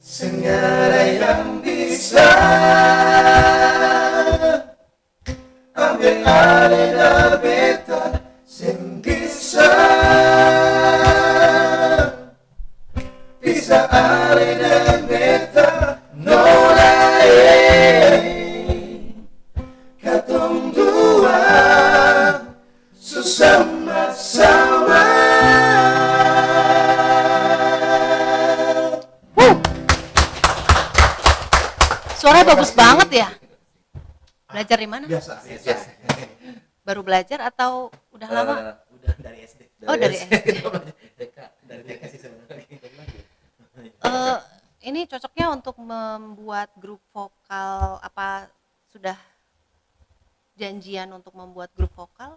Segala yang bisa ambil alih da beta sing bisa alih da beta nolai katong dua sama-sama. Suaranya bagus banget ya. Belajar di mana? Biasa. Baru belajar atau udah lama? Udah dari SD. Oh, dari SD. Dari TK sih sebenarnya. Ini cocoknya untuk membuat grup vokal apa sudah janjian untuk membuat grup vokal?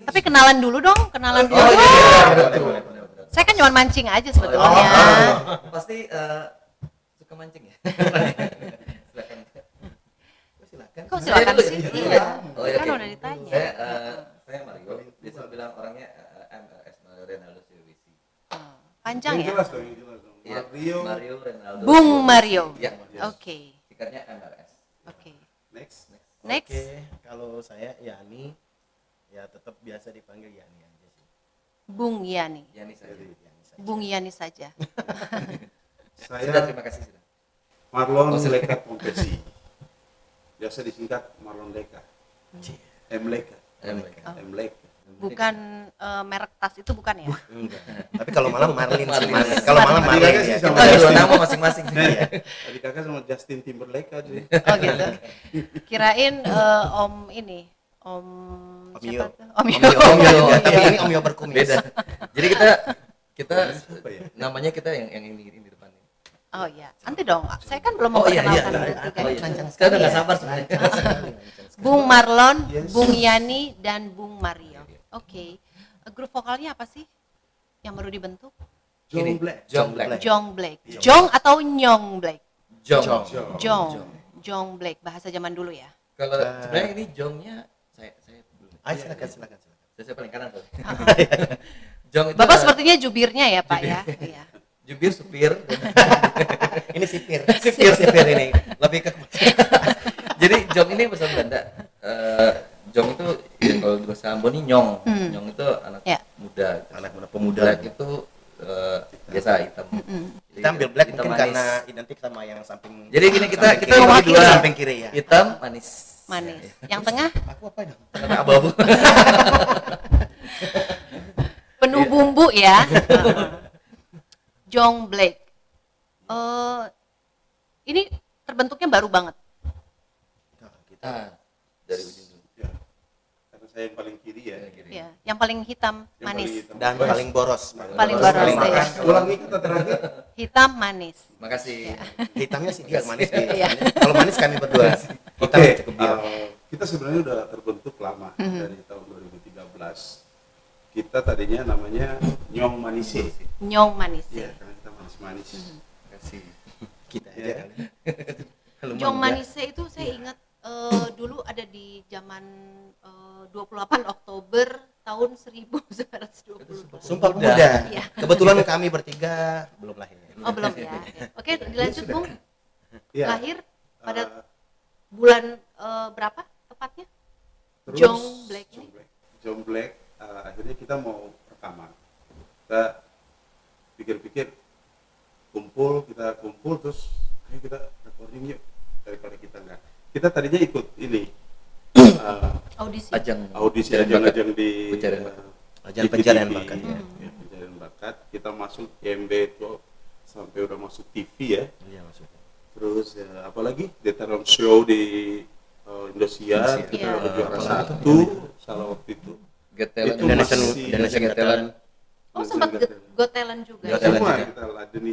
Tapi kenalan dulu dong, kenalan dulu. Boleh. Saya kan cuma mancing aja sebetulnya. Pasti suka mancing ya. Silakan. Kok silakan sih? Iya. Oh, ya, Kan oke. udah ditanya. Saya Mario. Biasa bilang orangnya MRS Mario Renaldo Silvisi. Panjang ya? Jelas dong. Iya, Mario Renaldo. Bung Mario. Ya. Oke. Singkatnya MRS. Oke. Next. Next. Oke, kalau saya Yani, ya tetap biasa dipanggil Yani aja sih. Bung Yani. Yani saja. Yani saja. Bung Yani saja. Sudah, Saya terima kasih sudah. Marlon Leka Pompesi. Biasa disingkat Marlon Leka. M Leka. M Leka. Bukan merek tas itu bukan ya? Enggak. Tapi kalau malam Marlin sih. Marlin. Kalau malam Marlin Marlin. ya. Sama Kita ada dua Justin. nama masing-masing. Iya. Tadi kakak sama Justin Timberlake aja. Oh gitu. Kirain Om ini, Om Om siapa Yo. tuh? Om Yo. Om Yo, Om Yo. tapi ini Om Yo berkumis. Beda. Jadi kita Apa ya? namanya kita yang ini di depan. Oh iya, nanti dong. Saya kan belum Oh iya memperkenalkan iya. itu kan. Oh iya. Saya udah nggak Iya. sabar sebenarnya. Bung Marlon, Yes. Bung Yani, dan Bung Mario. Oke. Grup vokalnya apa sih yang baru dibentuk? John Black. John Black. Jong Black. Jong atau Nyong Black? Jong. Jong Black, bahasa zaman dulu ya. Kalau sebenarnya ini Jongnya saya belum. Ayo silakan. Saya paling kanan tuh. Jong itu Bapak sepertinya jubirnya ya Pak ya. Iya. jubir supir. Ini sipir ini. Lebih ke Jadi Jong ini bahasa Belanda. Jong itu ya, kalau di bahasa Ambon ini nyong. Nyong itu anak Ya. muda. anak muda pemuda. Black itu biasa hitam. Jadi, Kita ambil black hitam mungkin manis. karena identik sama yang samping. Jadi gini kita samping kita kiri. bagi dua. Samping kiri ya. Hitam manis. Manis. Yang tengah Aku apa dong? Karena abu-abu. penuh bumbu ya. Jong Black. Ini terbentuknya baru banget. Nah, kita Ah, dari ujung dulu. Ya. Karena saya yang paling kiri ya. Kiri. Ya, yang paling hitam Yang manis. paling hitam. dan paling boros. Paling boros, Paling ya. makan. Ulangi kata terakhir. Hitam manis. Makasih. Hitamnya sih dia manis Iya. Kalau manis kami berdua. Hitam Oke, cukup dia. kita sebenarnya udah terbentuk lama dari tahun 2013. Kita tadinya namanya Nyong Manise. Nyong manis. Iya, karena kita manis-manis. Makasih. Kita aja Ya. kali. Lu Jong mangga. Manise itu saya ingat dulu ada di zaman 28 Oktober tahun 1920. Sumpah Muda. Pemuda. Iya. Kebetulan kami bertiga belum lahir. Oh belum ya. Oke dilanjut Bung. Iya. Lahir pada Eh, bulan berapa tepatnya? terus Jong Black ini? John Black, akhirnya kita mau rekaman. Kita pikir-pikir kita kumpul terus ayo kita recording yuk daripada kita enggak. Kita tadinya ikut ini Audisi. audisi Pencarian ajang-ajang di Pencarian bakat. Ajang di pencarian TV. bakat, ya. Ya, pencarian bakat. Kita masuk IMB itu sampai udah masuk TV ya. Iya maksudnya. Terus ya, apalagi di talent show di Indosiar Indosiar. kita Iya. dapat juara Apa satu salah waktu itu. Get Talent. Itu Indonesian masih- Indonesian Get Got Talent. Oh sempat Got Talent juga. Got ya? Talent. Semua juga. kita ladeni.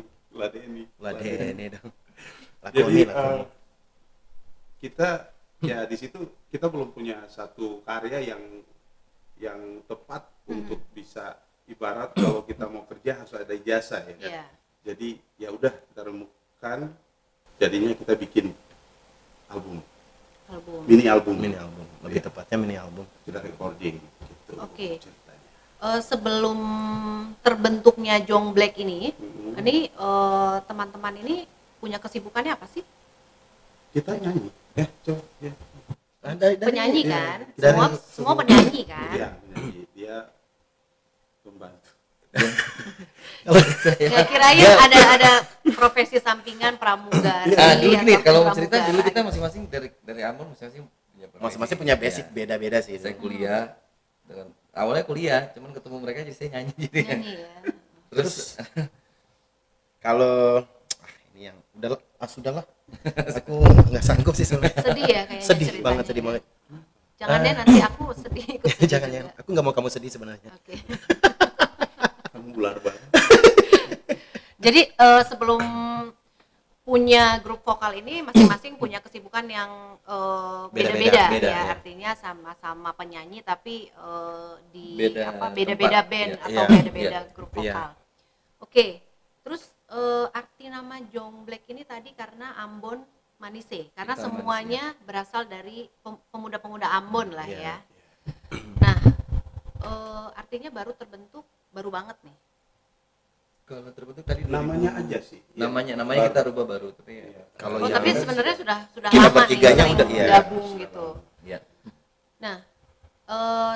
Ladeni dong. Jadi Lakoni. kita ya di situ kita belum punya satu karya yang tepat untuk bisa ibarat kalau kita mau kerja harus ada ijazah ya kan. Iya. Jadi ya udah kita remukan jadinya kita bikin album, Album. mini album. Mini album. Lebih tepatnya mini album. Kita recording gitu. Oke. ceritanya. sebelum terbentuknya Jong Black ini, teman-teman ini punya kesibukannya apa sih? Kita nyanyi. Coba ya. Penyanyi iya, kan? dari- Semua penyanyi kan? Iya, penyanyi. Dia pembantu. Nggak kirain ada profesi sampingan pramugari. Dulu gini, atau kalau mau cerita pramugara dulu kita gitu. masing-masing dari Ambon masing-masing punya profesi. Masing-masing punya basic Iya. beda-beda sih. Saya kuliah dengan awalnya kuliah, cuman ketemu mereka jadi saya nyanyi jadi. Nyanyi ya. Terus Kalau ini yang sudahlah. Aku nggak sanggup sih sebenarnya. Sedih ya kayaknya Sedih ceritanya banget, sedih ya. banget. Jangan deh nanti aku sedih ikut sedih Jangan juga. ya. Aku nggak mau kamu sedih sebenarnya. Oke. Kamu bular banget. Jadi sebelum punya grup vokal ini masing-masing punya kesibukan yang beda-beda Beda-beda, ya. ya. Artinya sama-sama penyanyi tapi di Beda beda-beda tempat, band iya. atau Iya, beda-beda iya, grup iya. vokal. Oke. Terus arti nama Jong Black ini tadi karena Ambon Manise, karena Kita semuanya berasal dari pemuda-pemuda Ambon lah Iya, ya. Nah, artinya baru terbentuk baru banget nih. kalau terbentuk tadi Namanya aja sih. Iya. namanya Baru. kita rubah baru tapi Iya. Kalau Oh, yang tapi sebenarnya sudah kita lama nih bertiganya sering udah, iya. gabung gitu. ya. Nah,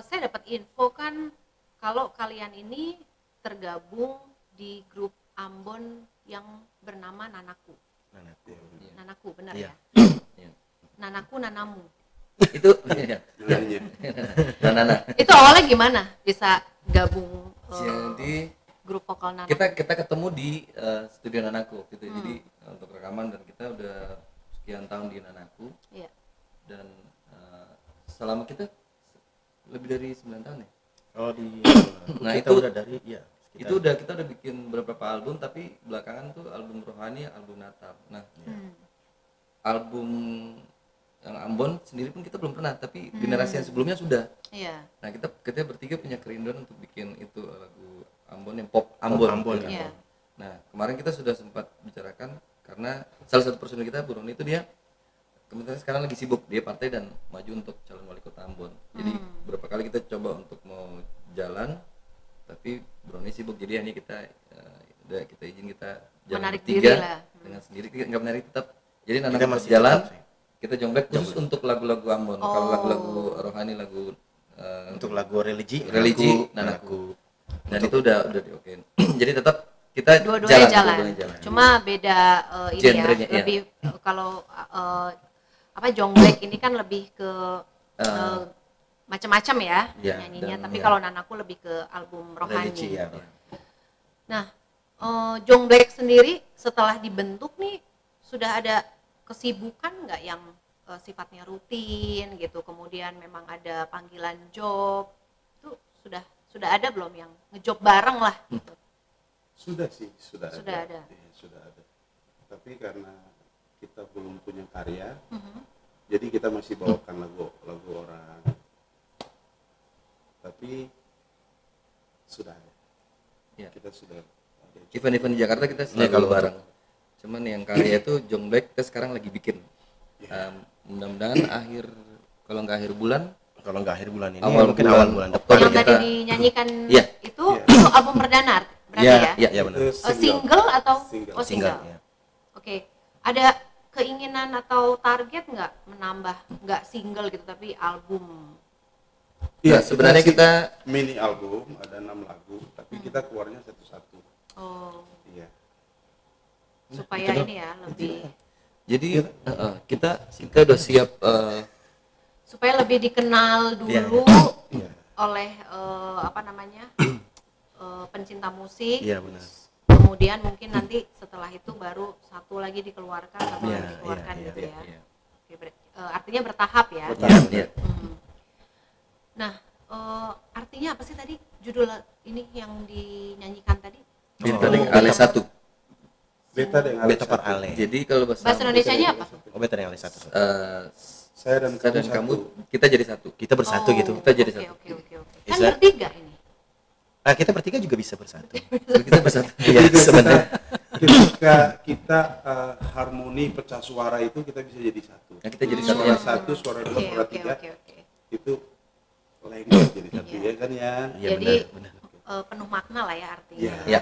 saya dapat info kan kalau kalian ini tergabung di grup Ambon yang bernama Nanaku. Nanaku, benar Iya. ya? Iya. Nanaku Nanamu. Itu iya. Namanya. Nana. Itu awalnya gimana bisa gabung Jadi grup vokal Nanaku? kita ketemu di studio Nanaku gitu. Jadi untuk rekaman dan kita udah sekian tahun di Nanaku Iya. dan selama kita lebih dari 9 tahun ya. kalau di Nah, kita itu- udah dari ya Itu kita udah bikin beberapa album tapi belakangan tuh album Rohani, album Natal. Nah, album yang Ambon sendiri pun kita belum pernah, tapi generasi yang sebelumnya sudah. Iya. Nah, kita bertiga punya kerinduan untuk bikin itu lagu Ambon yang pop Ambon. Ambon, gitu. Iya. Nah, kemarin kita sudah sempat bicarakan karena salah satu personil kita Bu Roni itu dia kebetulan sekarang lagi sibuk, dia partai dan maju untuk calon wali kota Ambon. Jadi beberapa kali kita coba untuk mau jalan tapi Bu Roni sibuk, jadi ini kita udah kita izin kita jalan Menarik bertiga diri lah. dengan sendiri, nggak menarik tetap. Jadi Nana Kita tetap masih jalan, tetap sih. kita jonglek khusus untuk lagu-lagu Ambon. Kalau Oh. lagu-lagu rohani, lagu untuk lagu religi Nanaku. Dan itu udah diokein. Jadi tetap kita Dua-duanya jalan. dua-duanya jalan. Cuma beda ini ya, Genrenya, iya. lebih kalau Jong Black ini kan lebih ke macam-macam ya Iya, nyanyinya, dan- tapi iya. kalau Nanaku lebih ke album rohani. religi ya. Nah, Jong Black sendiri setelah dibentuk nih sudah ada kesibukan nggak yang sifatnya rutin gitu, kemudian memang ada panggilan job, itu sudah ada belum yang ngejob bareng lah gitu? Sudah sih, sudah Sudah ada. Iya, sudah ada. Tapi karena kita belum punya karya, Mhm. jadi kita masih bawakan lagu orang. Tapi sudah ada. Iya. Kita sudah ada. Event-event di Jakarta kita selalu kalau bareng. Cuman yang karya itu Jong Black kita sekarang lagi bikin. Mudah-mudahan kalau nggak akhir bulan, Kalau nggak akhir bulan ini, Awal mungkin bulan awal bulan depan. Oktober. Yang tadi kita- dinyanyikan Iya. itu Iya. album perdana berarti Iya, ya? iya benar. Itu Single atau Single. oh Single. single. Ya. Oke. Ada keinginan atau target nggak menambah nggak single gitu tapi album? Iya, sebenarnya kita mini album ada 6 lagu, tapi kita keluarnya satu-satu. Oh, Iya. supaya ini ya lebih jadi kita udah siap supaya lebih dikenal dulu Iya. oleh pencinta musik. Iya benar. Kemudian mungkin nanti setelah itu baru satu lagi dikeluarkan, satu Iya, lagi dikeluarkan iya, gitu iya, ya. iya. Oke, artinya bertahap ya. Iya. Hmm. Nah, artinya apa sih tadi judul ini yang dinyanyikan tadi? Beta dengan Ale 1. Beta dengan Beta per Ale. Jadi kalau Bahasa Indonesianya apa? Oh, beta yang satu. Saya dan saya dan kamu kita jadi satu. Kita bersatu Oh, gitu. Kita jadi oke, satu. Oke. Kan Is that- bertiga ini. Kita bertiga juga bisa bersatu. Kita bersatu. Iya, sebenarnya. Ketika kita harmoni pecah suara itu kita bisa jadi satu. Nah, kita jadi satu Suara ya. satu, suara dua, Oke, suara oke, tiga oke. itu lengket jadi satu Iya. ya kan ya. Iya Jadi benar. penuh makna lah ya artinya. Iya. Ya.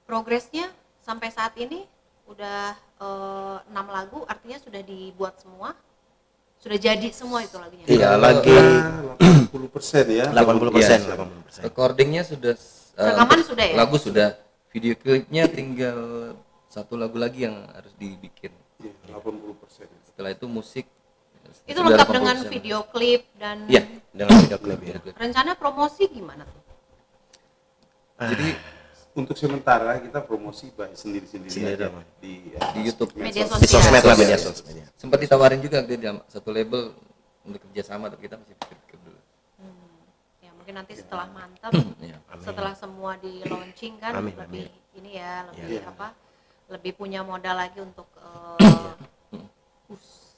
Progresnya sampai saat ini udah 6 lagu, artinya sudah dibuat semua, sudah jadi semua itu lagunya. Iya, Kalau- lagi 80% ya. 80%, Iya. 80%. Recordingnya sudah Rekaman untuk sudah ya? lagu sudah, video klipnya tinggal satu lagu lagi yang harus dibikin. Iya, 80%. Setelah itu musik Itu sudah lengkap dengan 80%. video klip dan Iya, Dengan video klip ya. video klip. rencana promosi gimana tuh? Jadi Untuk sementara kita promosi baik sendiri-sendiri Sendiri, aja Bang. di YouTube. Media Di sosial. sosmed lah, Sosial. media sosmed. Ya. sempat ditawarin juga di dalam satu label untuk kerjasama, tapi kita masih pikir-pikir dulu. Ya mungkin nanti setelah mantap, Iya. Amin. setelah semua di launching kan Amin, lebih ini ya, lebih Iya. apa? Lebih punya modal lagi untuk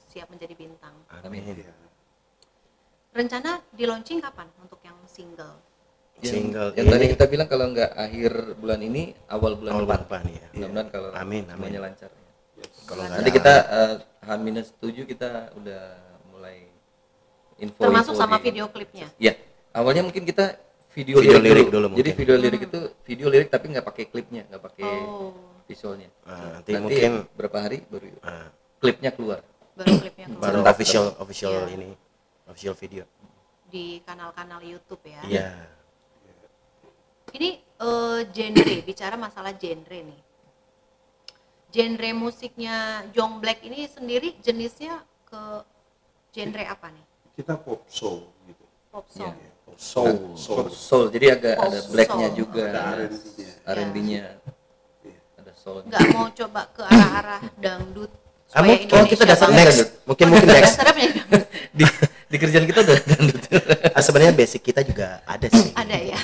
siap menjadi bintang. Amin. Iya. Rencana di launching kapan untuk yang single? Single Yang tadi ini kita bilang kalau nggak akhir bulan ini, awal bulan awal depan. depan ya. Mudah-mudahan kalau Amin, semuanya amin. lancar. Yes. Kalau nggak Nanti ada kita H-7 kita udah mulai info. Termasuk sama video klipnya. Ya, awalnya mungkin kita video, Video lirik lirik dulu Jadi mungkin. video lirik itu video lirik tapi nggak pakai klipnya, nggak pakai Oh, visualnya. nanti Nanti mungkin berapa hari baru ah, klipnya keluar. baru klipnya keluar baru Sebentar. official Iya. ini, official video. di kanal-kanal YouTube ya. Iya. Ini genre, bicara masalah genre nih. Genre musiknya Jong Black ini sendiri jenisnya ke genre apa nih? Kita pop soul gitu. Pop song. Iya. Soul. Soul. Soul, jadi agak Pop ada blacknya soul. juga, Ada ada R&B-nya. R&B-nya, Iya. ada soul. Nggak mau coba ke arah-arah dangdut supaya Kamu Indonesia kita dasarnya banget. next, mungkin next. Dasarnya punya dangdut. di kerjaan kita udah dangdut. Sebenarnya basic kita juga ada sih. Ada ya.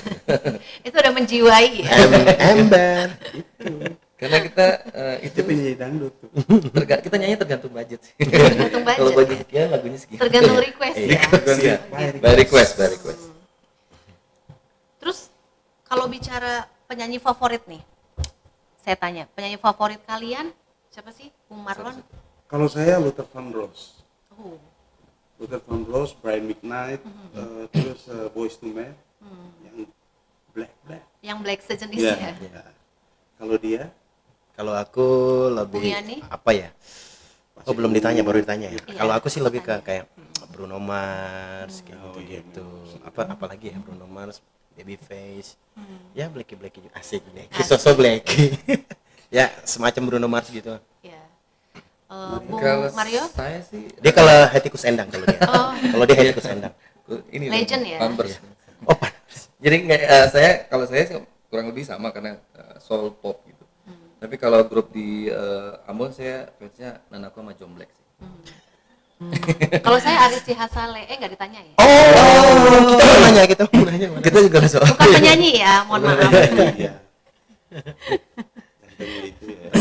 Itu udah menjiwai ya. Ember. Karena kita itu Itu penyanyi dangdut tuh. kita nyanyi tergantung budget sih. Tergantung budget, Kalau budget ya. sekian lagunya sekian. Tergantung request Iya, ya. iya. By By request, by request. Terus kalau bicara penyanyi favorit nih, saya tanya, penyanyi favorit kalian siapa sih? Bung Marlon? Kalau saya Luther Vandross. Oh, Luther Vandross, Brian McKnight, terus Boyz II Men, yang black. yang black sejenis Iya. ya. Iya. Kalau dia Kalau aku lebih Bung Yani? apa ya? Oh belum ditanya, baru ditanya ya. Iya, Kalau aku sih lebih ke tanya. kayak Bruno Mars kayak Oh, iya, gitu. Bruno Apalagi ya Bruno Mars, Babyface. Ya Blacky asik Blacky. Asik. Sosok Blacky. Ya semacam Bruno Mars gitu. Ya. Bung Kalau Mario? saya sih Dia kalau Hetikus Endang kalau dia. Oh. Kalau dia Hetikus Endang. ini Legend loh, ya? Pampers. Oh Pampers. Jadi nggak, kalau saya sih kurang lebih sama karena soul pop gitu. Tapi kalau grup di Ambon saya fansnya Nanako sama John Black sih. Kalau saya Aris Sihasale, nggak ditanya ya? Oh, kita mau nanya gitu. Mau nanya mana? Kita juga soal. Bukan penyanyi ya, mohon maaf. Iya. Gantengnya itu ya.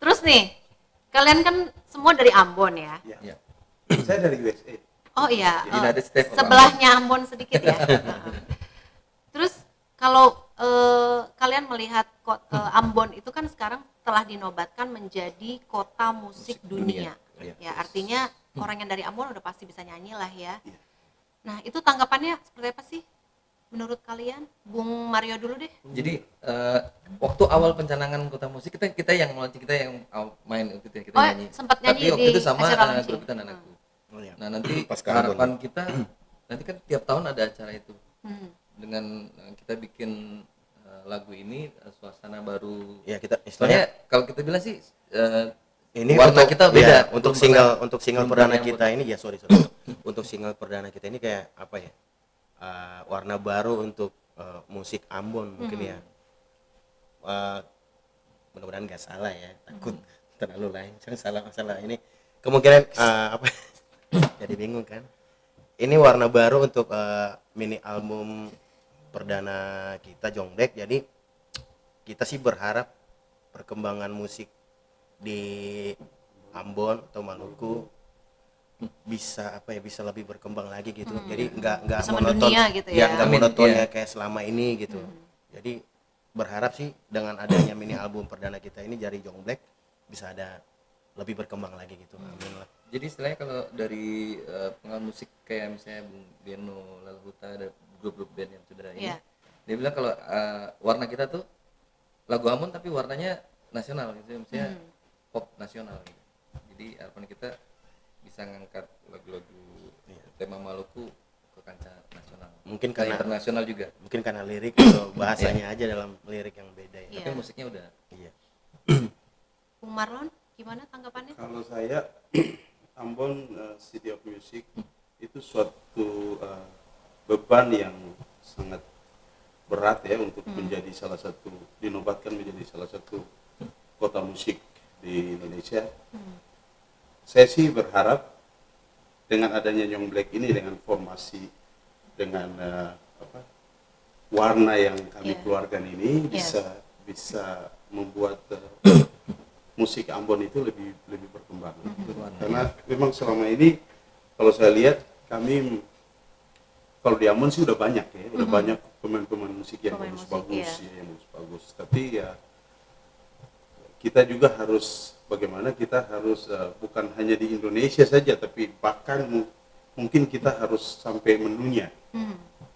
Terus nih, kalian kan semua dari Ambon ya? Iya. Ya. Saya dari USA. Oh iya, Jadi United States of sebelahnya Ambon sedikit ya. Terus kalau kalian melihat Ambon itu kan sekarang telah dinobatkan menjadi kota musik dunia. Iya. Ya, artinya orang yang dari Ambon udah pasti bisa nyanyi lah ya. Iya. Nah, itu tanggapannya seperti apa sih menurut kalian? Bung Mario dulu deh. Jadi waktu awal pencanangan kota musik kita yang launching, kita yang main gitu ya, kita Oh, nyanyi. sempat nyanyi Tapi waktu di itu sama acara launching. grup kita Nanaku. Oh, iya. Nah nanti Pas ke Ambon. harapan kita nanti kan tiap tahun ada acara itu Hmm. dengan kita bikin lagu ini suasana baru. Ya kita Soalnya istilahnya kalau kita bilang sih ini warna untuk, kita beda. ya, untuk Belum single pernah- untuk single belum perdana pernah kita ini ya sorry untuk single perdana kita ini kayak apa ya, warna baru untuk musik Ambon mungkin ya. Mudah-mudahan nggak salah ya, takut terlalu lancang salah masalah ini kemungkinan apa jadi bingung kan. Ini warna baru untuk mini album perdana kita Jonglek. Jadi kita sih berharap perkembangan musik di Ambon atau Maluku bisa apa ya, bisa lebih berkembang lagi gitu. Jadi nggak Bisa monoton mendunia gitu ya. nggak Amin, monotonnya iya. kayak selama ini gitu. Jadi berharap sih dengan adanya mini album perdana kita ini dari Jonglek bisa ada lebih berkembang lagi gitu. Amin lah. Jadi istilahnya kalau dari pengamat musik kayak misalnya Bung Beno, Lalu Huta, ada grup-grup band yang sudah ini. Iya. Dia bilang kalau warna kita tuh lagu Ambon tapi warnanya nasional gitu, maksudnya pop nasional gitu. Jadi harapan kita bisa ngangkat lagu-lagu tema Maluku ke kancah nasional. Mungkin Ke karena internasional juga. mungkin karena lirik atau bahasanya aja dalam lirik yang beda ya. Iya. Tapi musiknya udah Iya. Bung Marlon gimana tanggapannya? Kalau saya Ambon City of Music itu suatu beban yang sangat berat ya untuk menjadi salah satu, dinobatkan menjadi salah satu kota musik di Indonesia. Saya sih berharap dengan adanya Young Black ini, dengan formasi, dengan warna yang kami Iya. keluarkan ini Iya. bisa membuat musik Ambon itu lebih berkembang. Karena memang selama ini kalau saya lihat kami, kalau di Ambon sih udah banyak ya, udah banyak pemain-pemain musik yang Pemain musik, bagus-bagus iya. ya, yang bagus-bagus. Tapi ya kita juga harus, bagaimana kita harus bukan hanya di Indonesia saja, tapi bahkan mungkin kita harus sampai mendunia.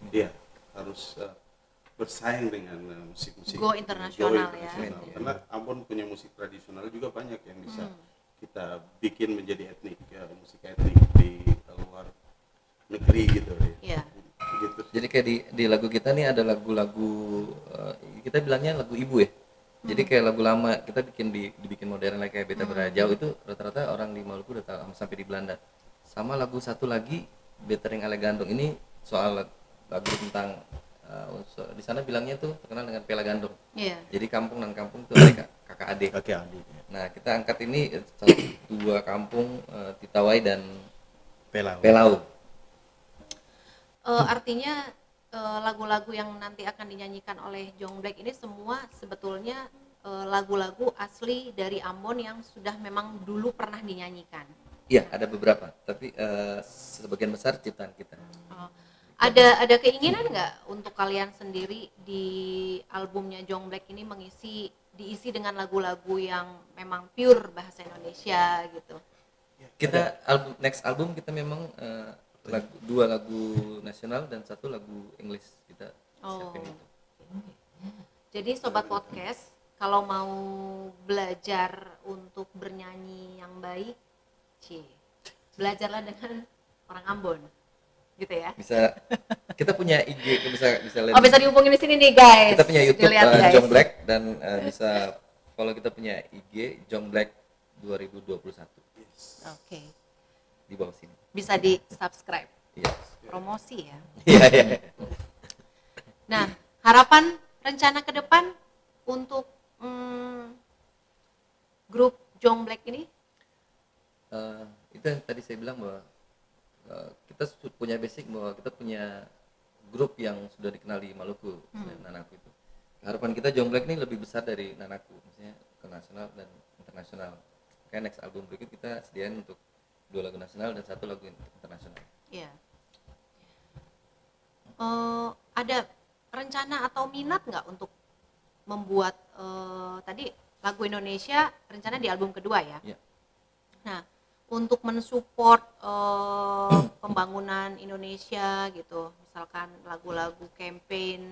Iya, harus bersaing dengan musik-musik Go internasional ya. Karena Ambon punya musik tradisional juga banyak yang bisa kita bikin menjadi etnik, musik etnik di luar negeri gitu ya. Iya. Gitu. jadi kayak di lagu kita nih ada lagu-lagu kita bilangnya lagu ibu ya. Jadi kayak lagu lama kita dibikin modern lagi kayak Beta Berajau itu rata-rata orang di Maluku udah tahu sampai di Belanda. Sama lagu satu lagi Betering Ale Gandong ini soal lagu tentang di sana bilangnya tuh terkenal dengan Pela Gandong. Iya. Jadi kampung dan kampung tuh mereka kakak adik. Oke, Adi. Nah kita angkat ini dua kampung Titawai dan Pelau. Pelau. Artinya lagu-lagu yang nanti akan dinyanyikan oleh Jong Black ini semua sebetulnya lagu-lagu asli dari Ambon yang sudah memang dulu pernah dinyanyikan. Iya ada beberapa, tapi sebagian besar ciptaan kita. Oh, ada keinginan nggak untuk kalian sendiri di albumnya Jong Black ini diisi dengan lagu-lagu yang memang pure bahasa Indonesia gitu? Kita next album kita memang dua lagu nasional dan satu lagu English kita siapin itu. Jadi sobat podcast, kalau mau belajar untuk bernyanyi yang baik, belajarlah dengan orang Ambon, gitu ya. Bisa kita punya IG bisa lihat. Oh, bisa dihubungin di sini nih guys. Kita punya YouTube Dilihat, guys. Jong Black dan bisa follow kita punya IG Jong Black 2021 Oke, di bawah sini. bisa di subscribe. Iya. Promosi ya. Iya, iya. Nah, harapan rencana ke depan untuk grup Jong Black ini? Itu yang tadi saya bilang bahwa kita punya basic bahwa kita punya grup yang sudah dikenal di Maluku, selain Nanaku itu. Harapan kita Jong Black ini lebih besar dari Nanaku, maksudnya ke nasional dan internasional. Kayak next album berikut kita sediain untuk 2 lagu nasional dan 1 lagu internasional. Iya. Ada rencana atau minat nggak untuk membuat tadi lagu Indonesia rencana di album kedua ya? Iya. Nah, untuk mensupport pembangunan Indonesia gitu, misalkan lagu-lagu campaign,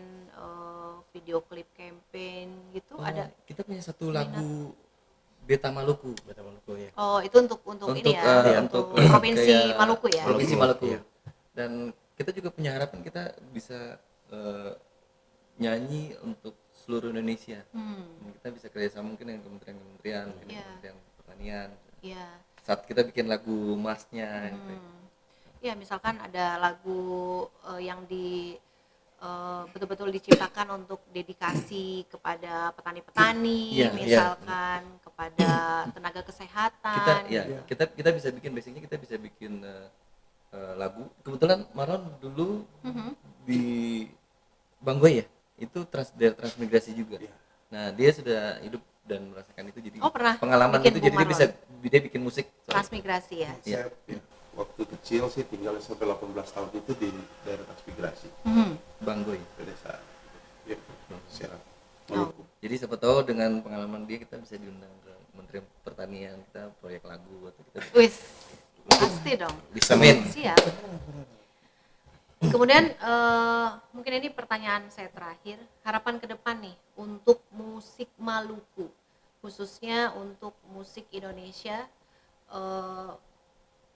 video klip campaign gitu, ada? Kita punya satu lagu Beta Maluku. Beta Maluku ya. Oh, itu untuk ini ya, untuk provinsi kayak Maluku ya. Provinsi Maluku. Iya. Dan kita juga punya harapan kita bisa nyanyi untuk seluruh Indonesia. Kita bisa kerjasama mungkin dengan kementerian-kementerian, mungkin Iya. Kementerian Pertanian. Iya. Saat kita bikin lagu masnya, gitu. Ya, misalkan ada lagu yang betul-betul diciptakan untuk dedikasi kepada petani-petani, Iya, misalkan kepada tenaga kesehatan. Kita bisa bikin basicnya kita bisa bikin lagu. Kebetulan Marlon dulu di Banggoy ya, itu transmigrasi juga. Nah dia sudah hidup dan merasakan itu, jadi pernah pengalaman bikin itu jadi Bung dia bikin musik. Transmigrasi ya. Iya. Saya waktu kecil sih tinggal sampai 18 tahun itu di daerah transmigrasi, Banggoy. pedesaan. Ya, Serang. Oh. Maluku. Jadi siapa tahu dengan pengalaman dia kita bisa diundang ke Kementerian Pertanian, kita proyek lagu atau kita Wis, pasti dong. Bisa Amin. Siap. Kemudian mungkin ini pertanyaan saya terakhir, harapan ke depan nih untuk musik Maluku, khususnya untuk musik Indonesia,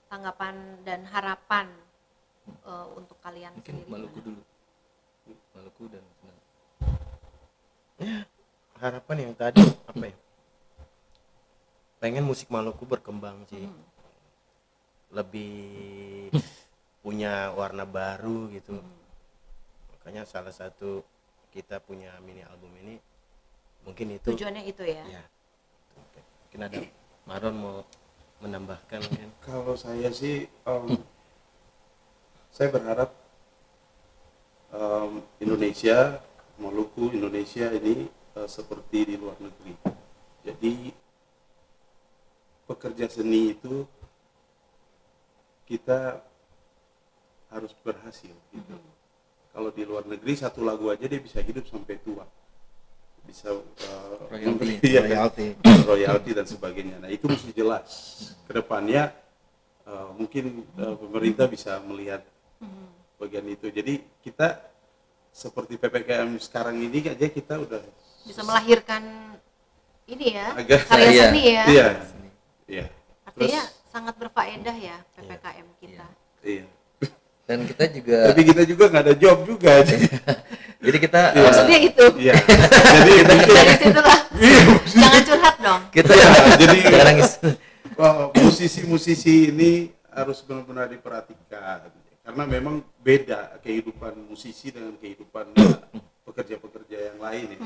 tanggapan dan harapan untuk kalian Mungkin sendiri Maluku gimana? dulu. Maluku dan Senang. Harapan yang tadi apa ya, pengen musik Maluku berkembang sih, lebih punya warna baru gitu. Makanya salah satu kita punya mini album ini mungkin itu Tujuannya itu ya. ya. Mungkin ada Maron mau menambahkan kan. Kalau saya sih saya berharap Indonesia, Maluku Indonesia ini seperti di luar negeri. Jadi pekerja seni itu kita harus berhasil gitu. Kalau di luar negeri satu lagu aja dia bisa hidup sampai tua, bisa Royalty. iya, Royalty. royalty dan sebagainya. Nah itu mesti jelas. Kedepannya mungkin pemerintah bisa melihat bagian itu. Jadi kita seperti PPKM sekarang ini aja kita udah Bisa melahirkan ini ya, Agak- karya Iya. seni ya. iya, iya. Artinya Terus, sangat berfaedah ya PPKM kita. iya. Dan kita juga Tapi kita juga nggak ada job juga. jadi kita Iya. Maksudnya itu. Iya. Jadi Dari situlah. Jangan curhat dong. kita jadi jangan nangis. musisi-musisi ini harus benar-benar diperhatikan karena memang beda kehidupan musisi dengan kehidupan pekerja-pekerja yang lain ya.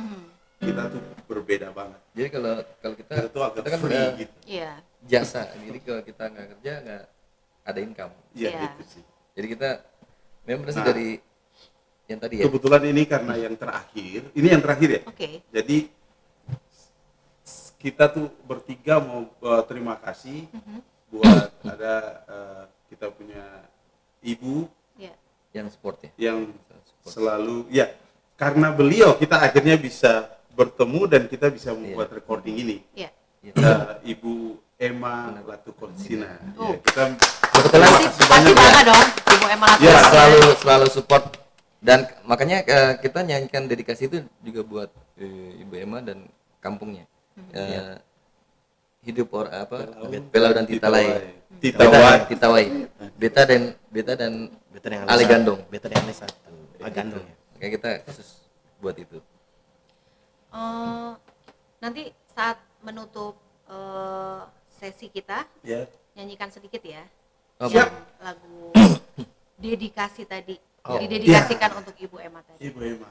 Kita tuh berbeda banget. Jadi kalau kita Kita tuh agak kita kan free udah gitu. Iya. jasa. Jadi kalau kita nggak kerja nggak ada income. Iya Iya. gitu sih. Jadi kita memang berasal Nah. dari yang tadi ya. Kebetulan ini karena yang terakhir, ini yang terakhir ya. Oke. Jadi kita tuh bertiga mau terima kasih buat ada kita punya ibu Iya. Yang sport ya. yang Support. selalu ya karena beliau kita akhirnya bisa bertemu dan kita bisa membuat recording ini. Iya. Iya. Ibu Emma Latukonsina. Oh. Ya, kita Kebetulan Pasti bangga dong Ibu Emma Ya, Latusina. selalu support dan makanya kita nyanyikan dedikasi itu juga buat Ibu Emma dan kampungnya. Hidup Pelau dan Titalai. Titawai. Beta dan Beta yang Ale Gandong. Beta yang Ale satu. Gandong ya. Kayak kita khusus buat itu. Nanti saat menutup sesi kita ya. nyanyikan sedikit ya. Oh, Yang boleh. lagu dedikasi tadi. Oh, Didedikasikan untuk Ibu Emma tadi. Ibu Emma.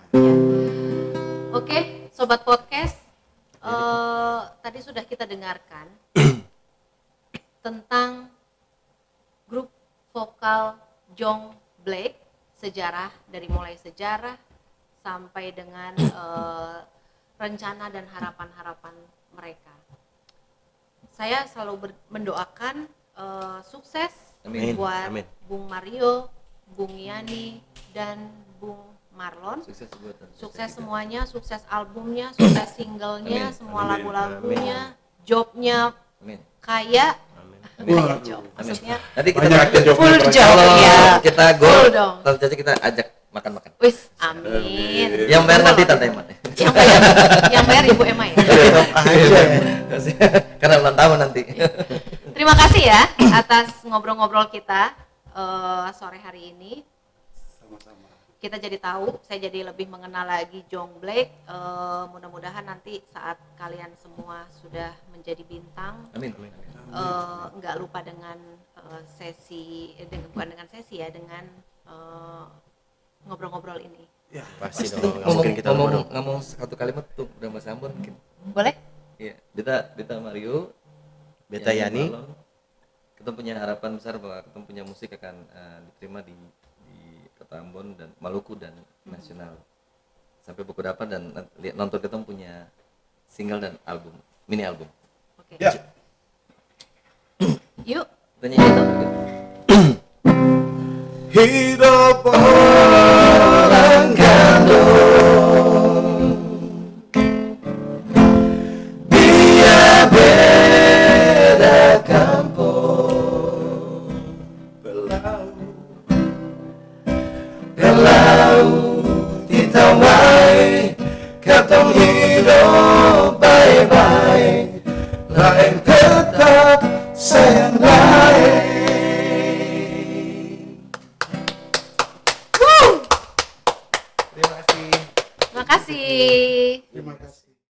Oke, sobat podcast, tadi sudah kita dengarkan tentang grup vokal Jong Black, dari mulai sejarah sampai dengan rencana dan harapan-harapan mereka. Saya selalu mendoakan sukses Amin. buat Amin. Bung Mario, Bung Yani, dan Bung Marlon. Sukses semuanya, sukses albumnya, sukses singlenya, Amin. semua Amin. lagu-lagunya, jobnya Amin. kaya, kaya Waduh. job. Amin. Maksudnya Nanti kita Banyak traktir. job. full Kalau job Kalau ya. kita Full goal, dong. tentu saja kita ajak makan-makan. Wis, amin. Yang bayar nanti Tante Emma. Yang bayar Ibu Emma ya. Karena ulang tahun nanti. Terima kasih ya atas ngobrol-ngobrol kita sore hari ini. Sama-sama. Kita jadi tahu, saya jadi lebih mengenal lagi Jong Black. Mudah-mudahan nanti saat kalian semua sudah menjadi bintang, Amin. nggak lupa dengan bukan dengan sesi ya, dengan ngobrol-ngobrol ini. Ya, Pasti dong. Nggak mungkin kita lupa dong. ngomong satu kalimat tuh udah Mas Ambon mungkin. Boleh? Iya, Beta Mario, Beta Yani. Marlon. Kita punya harapan besar bahwa kita punya musik akan diterima di Kota Ambon dan Maluku dan nasional. Sampai buku dapat dan nonton kita punya single dan album, mini album. Oke. Ya. Yuk. Kita nyanyi itu. Hidup orang gandum, dia beda kampung, Pelau lain tetap sayang lain. Terima kasih. Makasih. Terima kasih.